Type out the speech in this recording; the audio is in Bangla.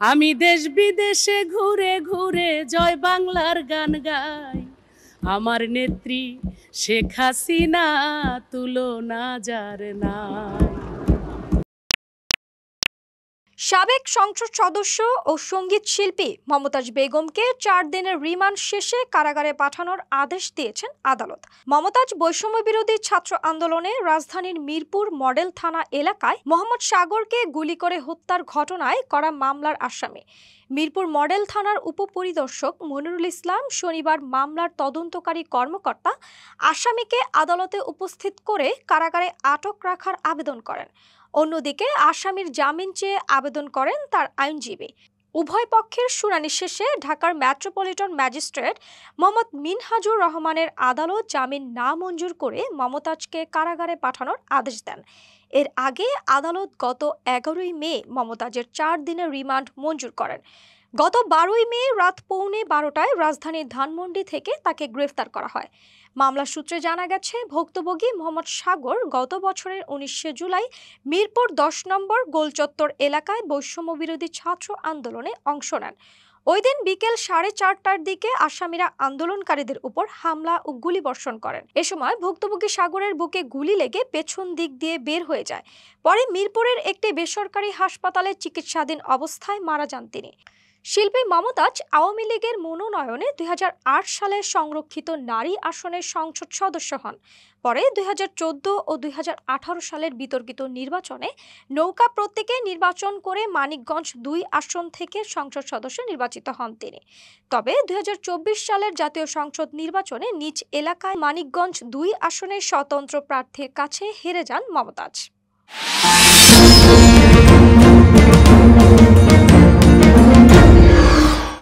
আমি দেশ বিদেশে ঘুরে ঘুরে জয় বাংলার গান গাই। আমার নেত্রী শেখ হাসিনা তুলনা যার নাই। সাবেক সংসদ সদস্য ও সঙ্গীত শিল্পী মমতাজ বেগমকে 4 দিনের রিমান্ড শেষে কারাগারে পাঠানোর আদেশ দিয়েছেন আদালত। মমতাজ বৈষম্য বিরোধী ছাত্র আন্দোলনে রাজধানীর মিরপুর মডেল থানা এলাকায় মোহাম্মদ সাগরকে গুলি করে হত্যার ঘটনায় করা মামলার আসামি। মিরপুর মডেল থানার উপপরিদর্শক মনিরুল ইসলাম শনিবার মামলার তদন্তকারী কর্মকর্তা আসামিকে আদালতে উপস্থিত করে কারাগারে আটক রাখার আবেদন করেন। অন্যদিকে আসামির জামিন চেয়ে আবেদন করেন তার আইনজীবী। উভয় পক্ষের শুনানি শেষে ঢাকার মেট্রোপলিটন ম্যাজিস্ট্রেট মোহাম্মদ মিনহাজুর রহমানের আদালত জামিন না মঞ্জুর করে মমতাজকে কারাগারে পাঠানোর আদেশ দেন। এর আগে আদালত গত 11ই মে মমতাজের 4 দিনের রিমান্ড মঞ্জুর করেন। গত 12ই মে রাত 11:15টায় রাজধানীর ধানমন্ডি থেকে তাকে গ্রেফতার করা হয়। মামলা সূত্রে জানা গেছে, ভুক্তভোগী মোহাম্মদ সাগর গত বছরের 19 জুলাই মিরপুর 10 নম্বর গোলচত্বর এলাকায় বৈষম্য বিরোধী ছাত্র আন্দোলনে অংশ নেন। ওই দিন বিকেল 4:30টার দিকে আসামিরা আন্দোলনকারীদের উপর হামলা ও গুলিবর্ষণ করেন। এ সময় ভুক্তভোগী সাগরের বুকে গুলি লেগে পেছন দিক দিয়ে বের হয়ে যায়। পরে মিরপুরের একটি বেসরকারি হাসপাতালে চিকিৎসাধীন অবস্থায় মারা যান তিনি। শিল্পী মমতাজ আওয়ামী লীগের মনোনয়নে 2008 সালে সংরক্ষিত নারী আসনের সংসদ সদস্য হন। পরে 2014 ও 2018 সালের বিতর্কিত নির্বাচনে নৌকা প্রতীকে নির্বাচন করে মানিকগঞ্জ 2 আসন থেকে সংসদ সদস্য নির্বাচিত হন তিনি। তবে 2024 সালের জাতীয় সংসদ নির্বাচনে নিজ এলাকায় মানিকগঞ্জ 2 আসনের স্বতন্ত্র প্রার্থীর কাছে হেরে যান মমতাজ।